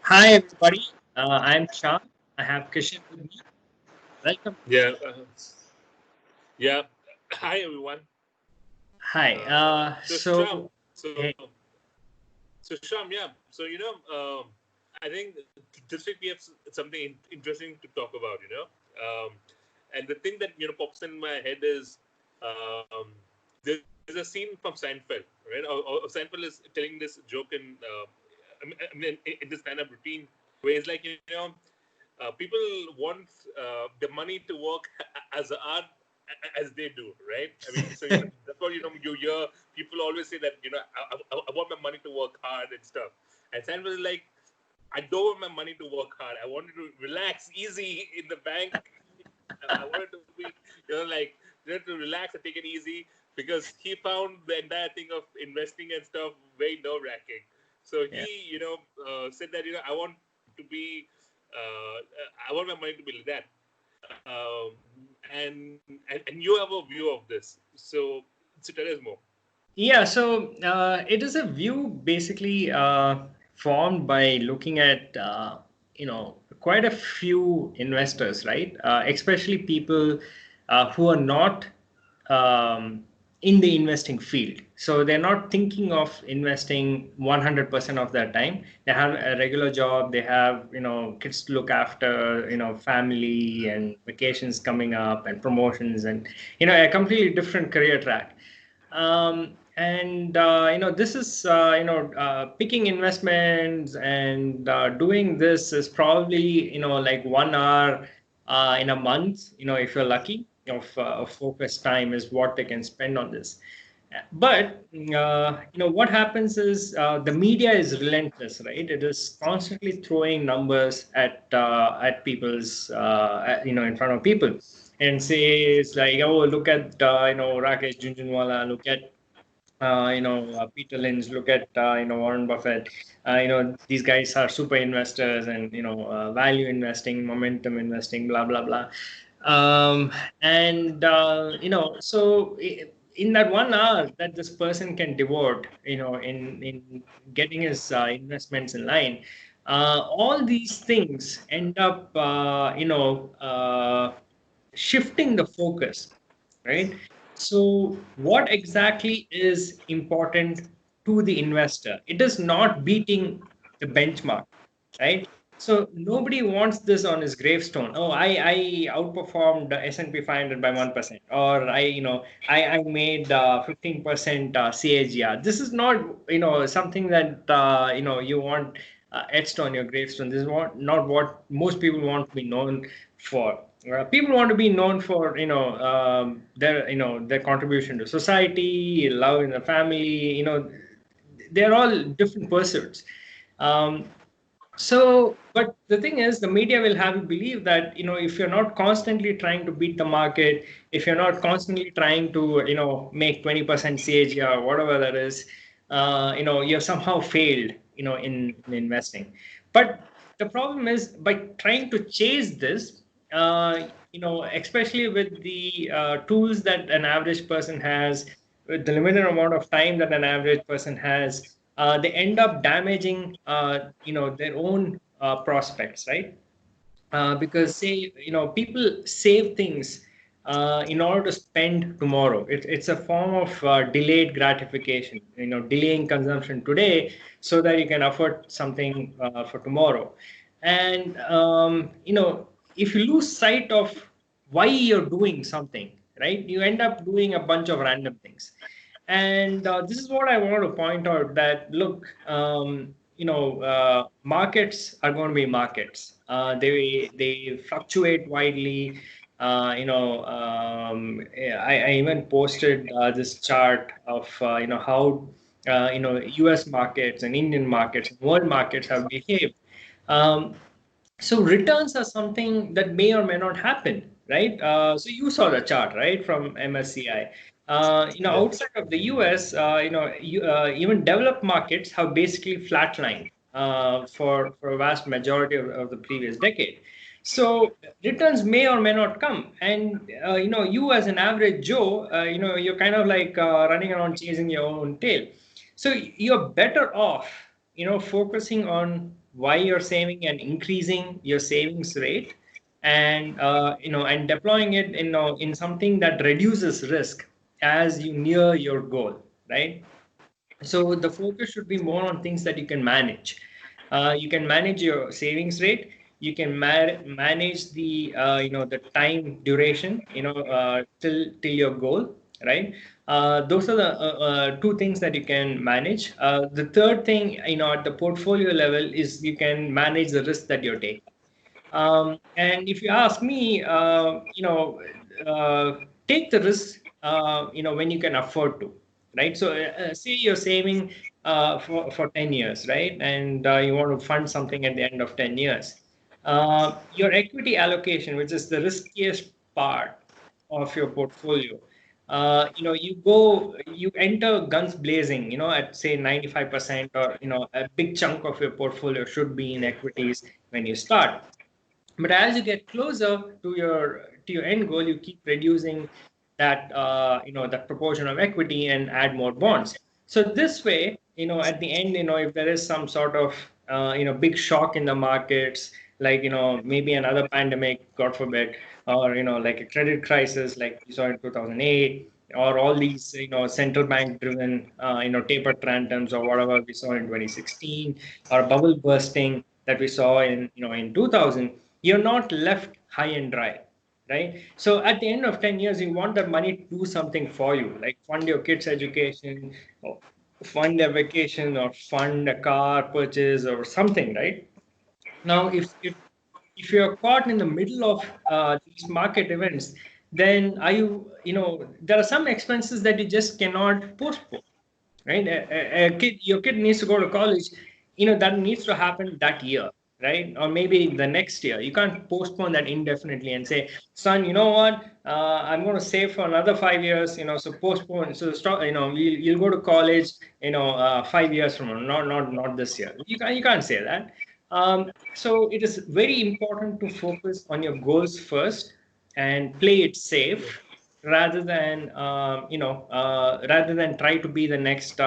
Hi, everybody. I'm Shah. I have Kishan with me. Welcome. Yeah, yeah. Hi everyone. Hi. So Sham, Hey, so Sham, yeah. I think this week we have something interesting to talk about. And the thing that pops in my head is there's a scene from Seinfeld, right? Or Seinfeld is telling this joke in this kind of routine where it's like people want the money to work as hard as they do, right? I mean, so that's what you hear people always say that I want my money to work hard and stuff. And Sandra is like, I don't want my money to work hard. I want it to relax easy in the bank. I want it to be like to relax and take it easy because he found the entire thing of investing and stuff very nerve wracking. So yeah. he said that I want to be I want my money to be like that. Um, and you have a view of this. So tell us more. Yeah, so it is a view basically formed by looking at, quite a few investors, right? Especially people who are not um, in the investing field. So they're not thinking of investing 100% of their time. They have a regular job. They have, kids to look after, family and vacations coming up and promotions and, a completely different career track. And this is picking investments and doing this is probably like 1 hour in a month, if you're lucky, of focus time is what they can spend on this. But what happens is the media is relentless, right? It is constantly throwing numbers at people's in front of people, and says like, oh, look at Rakesh Junjunwala, look at Peter Lynch, look at Warren Buffett. These guys are super investors and value investing, momentum investing, blah blah blah. And in that 1 hour that this person can devote, in getting his investments in line, all these things end up, shifting the focus, right? So, what exactly is important to the investor? It is not beating the benchmark, right? So nobody wants this on his gravestone. Oh, I outperformed the S&P 500 by 1%, or I made 15% CAGR. This is not something that you want etched on your gravestone. This is not what most people want to be known for. People want to be known for their contribution to society, love in the family. They're all different pursuits. Um, but the thing is, the media will have you believe that, if you're not constantly trying to beat the market, if you're not constantly trying to, make 20% CAGR or whatever that is, you've somehow failed, in investing. But the problem is by trying to chase this, especially with the tools that an average person has, with the limited amount of time that an average person has, they end up damaging their own prospects, right? Because say people save things in order to spend tomorrow. It's a form of delayed gratification, delaying consumption today so that you can afford something for tomorrow. And if you lose sight of why you're doing something, right, you end up doing a bunch of random things. And this is what I want to point out, that look, markets are going to be markets. They fluctuate widely. I even posted this chart of how U.S. markets and Indian markets, world markets have behaved. Um, so returns are something that may or may not happen, right? So you saw the chart, right, from MSCI. Yeah. Outside of the US, even developed markets have basically flatlined for a vast majority of the previous decade. So returns may or may not come, and you as an average Joe, you're kind of like running around chasing your own tail. So you're better off, focusing on why you're saving and increasing your savings rate, and and deploying it in something that reduces risk as you near your goal, right? So the focus should be more on things that you can manage. You can manage your savings rate. You can manage the the time duration, till your goal, right? Those are the two things that you can manage. The third thing, at the portfolio level, is you can manage the risk that you're taking. And if you ask me, take the risk, when you can afford to, right? So, say you're saving for 10 years, right? And you want to fund something at the end of 10 years. Your equity allocation, which is the riskiest part of your portfolio, you enter guns blazing, at say 95%, or, a big chunk of your portfolio should be in equities when you start. But as you get closer to your end goal, you keep reducing that proportion of equity and add more bonds. So this way, at the end, if there is some sort of big shock in the markets, like maybe another pandemic, God forbid, or like a credit crisis like we saw in 2008, or all these central bank driven taper tantrums or whatever we saw in 2016, or bubble bursting that we saw in 2000, you're not left high and dry, right? So at the end of 10 years, you want that money to do something for you, like fund your kids' education, or fund a vacation, or fund a car purchase or something, right? Now, if you're caught in the middle of these market events, then there are some expenses that you just cannot postpone, right? Your kid needs to go to college, that needs to happen that year, right? Or maybe the next year. You can't postpone that indefinitely and say, son, you know what? I'm going to save for another 5 years, so postpone. So stop, you'll go to college, 5 years from now, not this year. You can't say that. So it is very important to focus on your goals first and play it safe, rather than try to be the next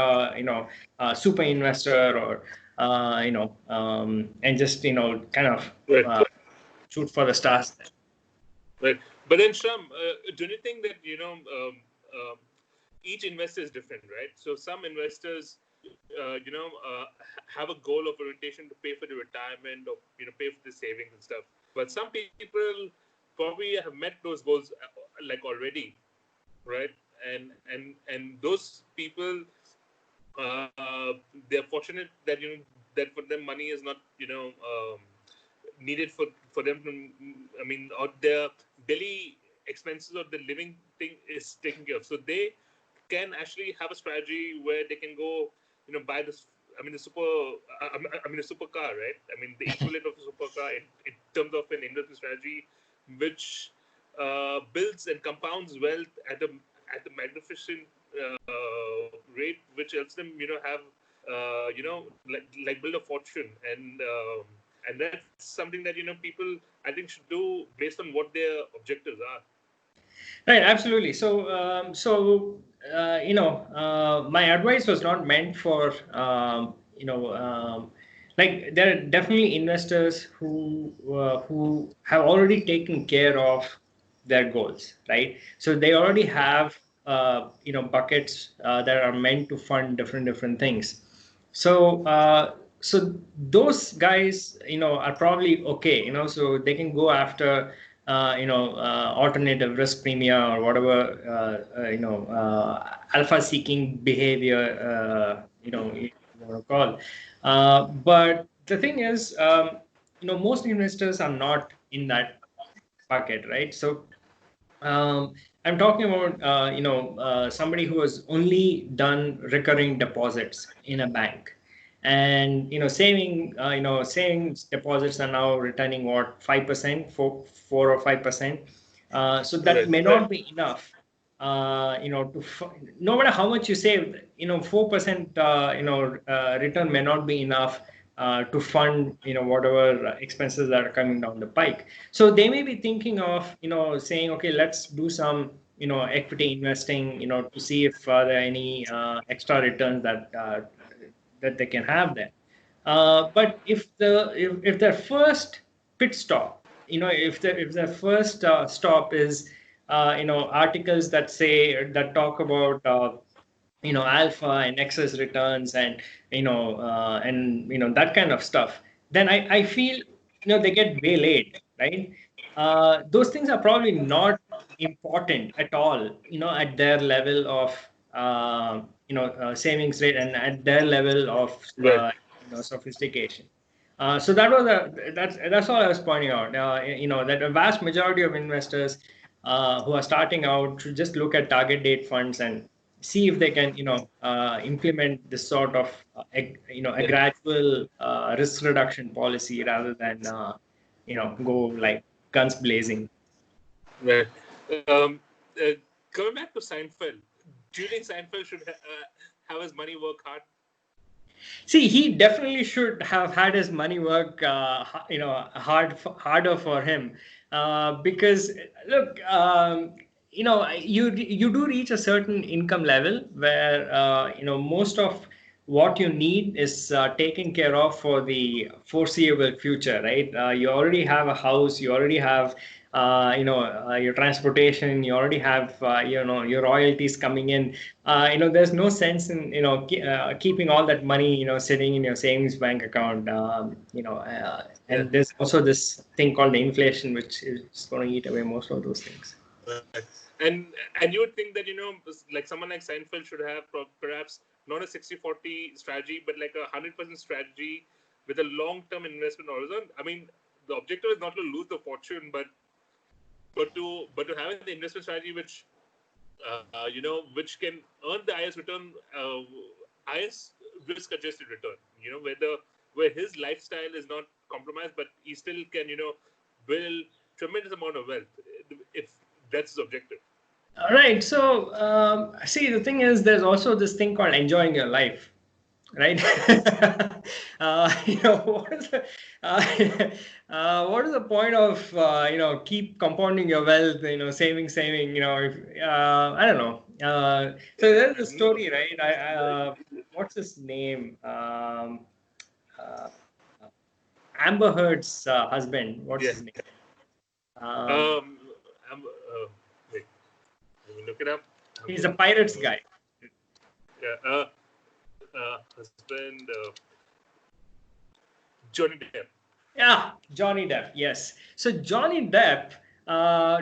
super investor, or and just kind of Right. shoot for the stars. Right. But then, Sham, don't you think that each investor is different, right? So some investors, have a goal of orientation to pay for the retirement, or pay for the savings and stuff. But some people probably have met those goals like already, right? And those people, they're fortunate that that for them money is not needed for them to, or their daily expenses or the living thing is taken care of. So they can actually have a strategy where they can go, buy this. The a supercar, right? The equivalent of a supercar in terms of an investment strategy, which builds and compounds wealth at a magnificent rate, which helps them, have, like build a fortune, and that's something that people, I think, should do based on what their objectives are. Right, absolutely. So, my advice was not meant for, like there are definitely investors who have already taken care of their goals, right? So they already have, buckets that are meant to fund different things. So those guys, are probably okay, so they can go after, alternative risk premia, or whatever, alpha seeking behavior, you want to call. But the thing is, most investors are not in that bucket, right? So, I'm talking about, somebody who has only done recurring deposits in a bank, and savings deposits are now returning what, 5%, 4 or 5%. So that may not be enough. No matter how much you save, 4%, return may not be enough to fund whatever expenses that are coming down the pike. So they may be thinking of saying, okay, let's do some equity investing, to see if there are any extra returns that they can have there. But if their first pit stop, if their first stop is articles that talk about alpha and excess returns and that kind of stuff, then I feel they get waylaid, right? Those things are probably not important at all, at their level of savings rate and at their level of Right. sophistication. So that's all I was pointing out. That a vast majority of investors who are starting out should just look at target date funds and see if they can, implement this sort of, a Yeah. gradual risk reduction policy rather than, go like guns blazing. Right. Um, uh, Coming back to Seinfeld, do you think Seinfeld should have his money work hard? See, he definitely should have had his money work, harder for him, because look, you do reach a certain income level where most of what you need is taken care of for the foreseeable future, right? You already have a house, you already have your transportation, you already have your royalties coming in. There's no sense in keeping all that money sitting in your savings bank account. Yeah. And there's also this thing called inflation, which is going to eat away most of those things. Right. And you would think that like someone like Seinfeld should have perhaps not a 60-40 strategy, but like a 100% strategy with a long-term investment horizon. I mean, the objective is not to lose the fortune, but to have the investment strategy which can earn the highest return, highest risk-adjusted return. Where his lifestyle is not compromised, but he still can build tremendous amount of wealth if that's his objective. All right. So, see, the thing is, there's also this thing called enjoying your life, right? What is the what is the point of keep compounding your wealth? Saving. If I don't know. So there's a story, right? What's his name? Uh, Amber Heard's husband. What's Yeah. his name? Um, Um, Wait, let me look it up. he's a Pirates guy. Yeah. Husband, Johnny Depp. Yeah, Johnny Depp. Yes. So Johnny Depp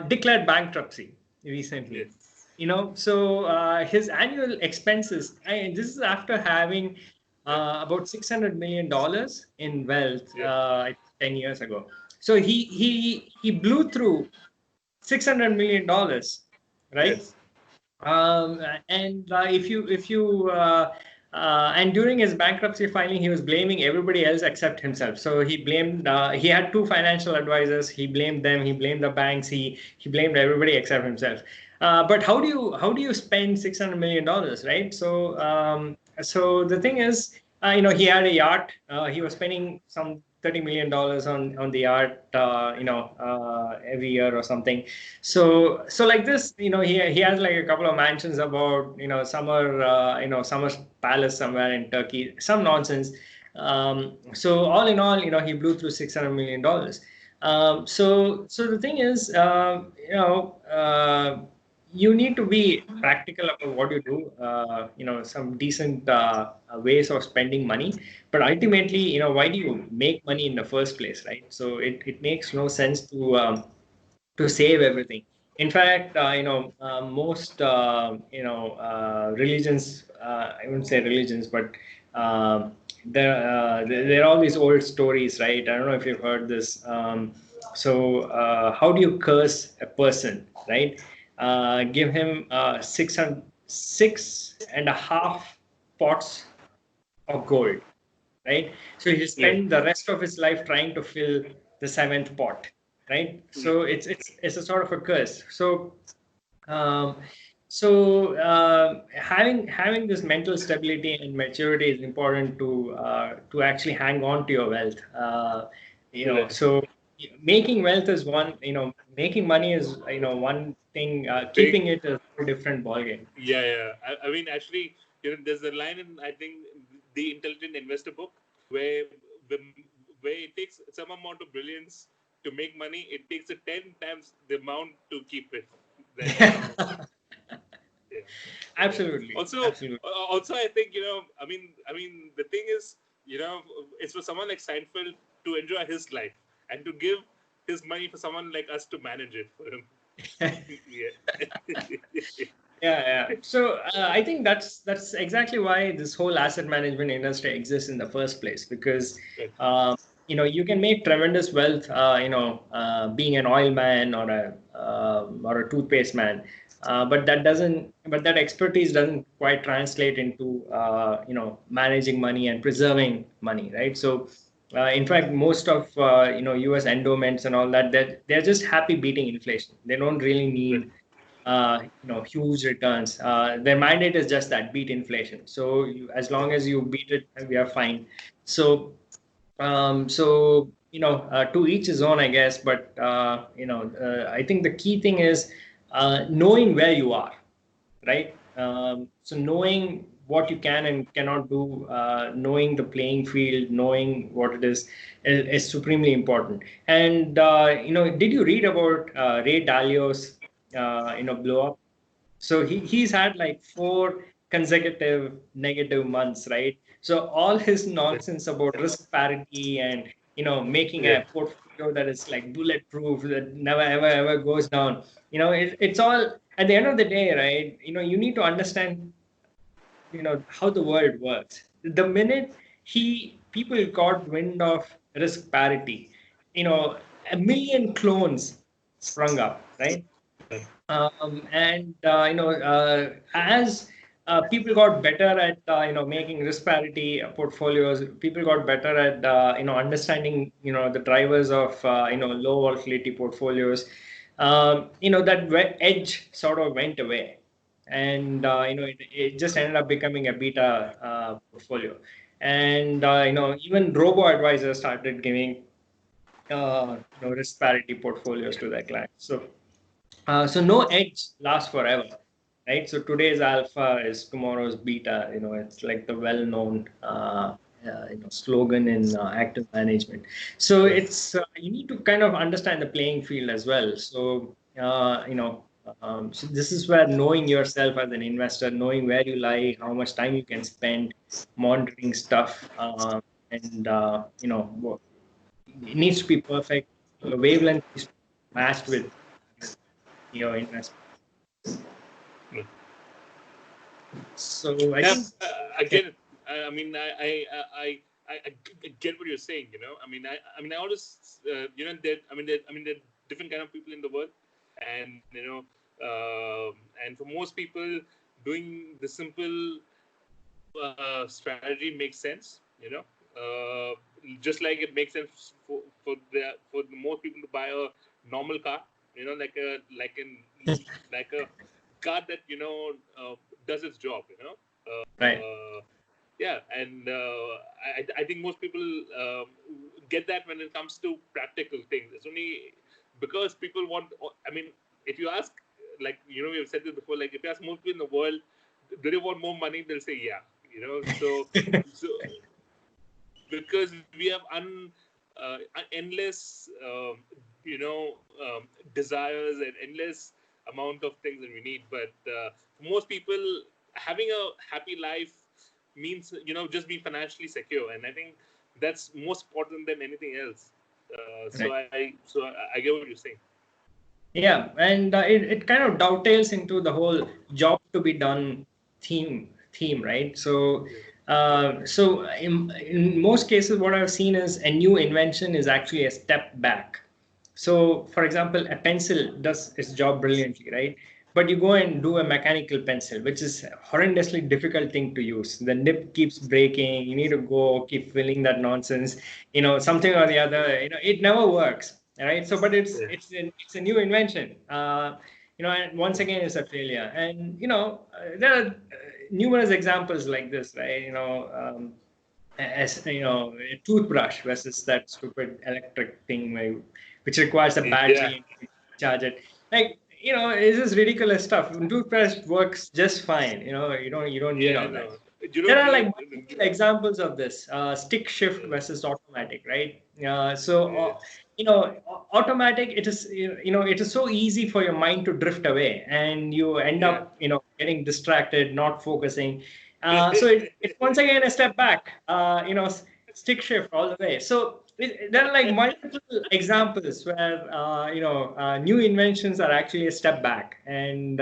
declared bankruptcy recently. Yes. So his annual expenses, and this is after having about $600 million in wealth Yeah. 10 years ago. So he blew through $600 million, right? Yes. And and during his bankruptcy filing, he was blaming everybody else except himself. So he had two financial advisors. He blamed them. He blamed the banks. He blamed everybody except himself. But how do you spend $600 million, right? So the thing is, he had a yacht. He was spending some $30 million on the yacht, every year or something. So like this, he has like a couple of mansions about, summer palace somewhere in Turkey, some nonsense. So all in all, he blew through $600 million. So the thing is, you need to be practical about what you do. Some decent ways of spending money, but ultimately, why do you make money in the first place, right? So it makes no sense to save everything. In fact, most religions, I wouldn't say religions, but there are all these old stories, right? I don't know if you've heard this. How do you curse a person, right? Give him 6.5 pots of gold, right? So he Yeah. spent the rest of his life trying to fill the seventh pot, right? So it's a sort of a curse. Um, having this mental stability and maturity is important to actually hang on to your wealth. Right. So making wealth is one. Making money is one thing. Big. Keeping it is a whole different ballgame. Yeah. I mean, actually, there's a line in, I think, the Intelligent Investor book. where the where it takes some amount of brilliance to make money, it takes 10 times the amount to keep it. Yeah. Absolutely, Also, absolutely. I think the thing is, it's for someone like Seinfeld to enjoy his life and to give his money for someone like us to manage it for him. Yeah. Yeah. So I think that's exactly why this whole asset management industry exists in the first place, because Right. you can make tremendous wealth, being an oil man or a toothpaste man, but that expertise doesn't quite translate into managing money and preserving money, right? So. In fact, most of U.S. endowments and all that, they're just happy beating inflation. They don't really Right. need huge returns. Their mandate is just that, beat inflation. So as long as you beat it, we are fine. So to each his own, I guess. But I think the key thing is knowing where you are, right? So knowing what you can and cannot do, knowing the playing field, knowing what it is supremely important. And did you read about Ray Dalio's blow up? So he's had like 4 consecutive negative months, right? So all his nonsense about risk parity and making Yeah. a portfolio that is like bulletproof, that never ever ever goes down. It's all at the end of the day, right? You need to understand how the world works. The minute people got wind of risk parity, a million clones sprung up, right? And as people got better at making risk parity portfolios, people got better at understanding the drivers of low volatility portfolios. That edge sort of went away, and it just ended up becoming a beta portfolio. And even robo advisors started giving risk parity portfolios to their clients. So no edge lasts forever, right? So today's alpha is tomorrow's beta. It's like the well-known slogan in active management. So Right. it's you need to kind of understand the playing field as well. So so this is where knowing yourself as an investor, knowing where you lie, how much time you can spend monitoring stuff, and it needs to be perfect. The wavelength is matched with your investment. Right. So I Yeah, think, I yeah, get it. I mean, I get what you're saying. I always, there are different kind of people in the world, and and for most people, doing the simple strategy makes sense. Just like it makes sense for the most people to buy a normal car. Like a car that does its job. right. Yeah, and I think most people get that when it comes to practical things. It's only because people want. I mean, if you ask, like we have said this before, like if you ask most people in the world, do they want more money? They'll say yeah. So because we have endless desires and endless amount of things that we need, but for most people having a happy life means just being financially secure, and I think that's most important than anything else. Right. I get what you're saying. Yeah, and it kind of dovetails into the whole job to be done theme, right? So in most cases, what I've seen is a new invention is actually a step back. So, for example, a pencil does its job brilliantly, right? But you go and do a mechanical pencil, which is a horrendously difficult thing to use. The nib keeps breaking. You need to go keep filling that nonsense. Something or the other. It never works, right? So, but it's Yeah. it's a new invention. And once again, it's a failure. And there are numerous examples like this, right? As a toothbrush versus that stupid electric thing which requires a Yeah. battery and you charge it. Like, it's just ridiculous stuff. Toothbrush works just fine. You don't need Yeah, I all that. know. You There know, are like multiple examples of this stick shift versus automatic, right? Automatic, it is, it is so easy for your mind to drift away and you end yeah. up, getting distracted, not focusing. It's once again a step back, stick shift all the way. So there are like multiple examples where, new inventions are actually a step back. And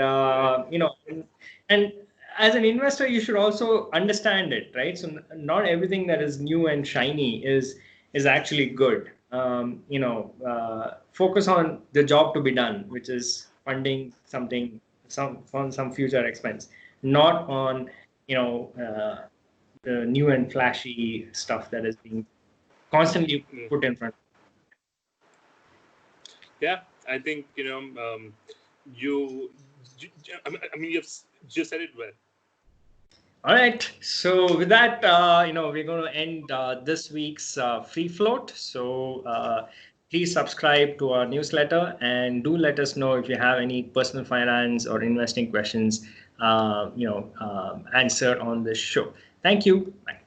as an investor, you should also understand it, right? So not everything that is new and shiny is actually good. Focus on the job to be done, which is funding something, some future expense, not on the new and flashy stuff that is being constantly put in front. Yeah, I think you. I mean, you've just said it well. All right. So with that, we're going to end this week's free float. So please subscribe to our newsletter and do let us know if you have any personal finance or investing questions, answered on this show. Thank you. Bye.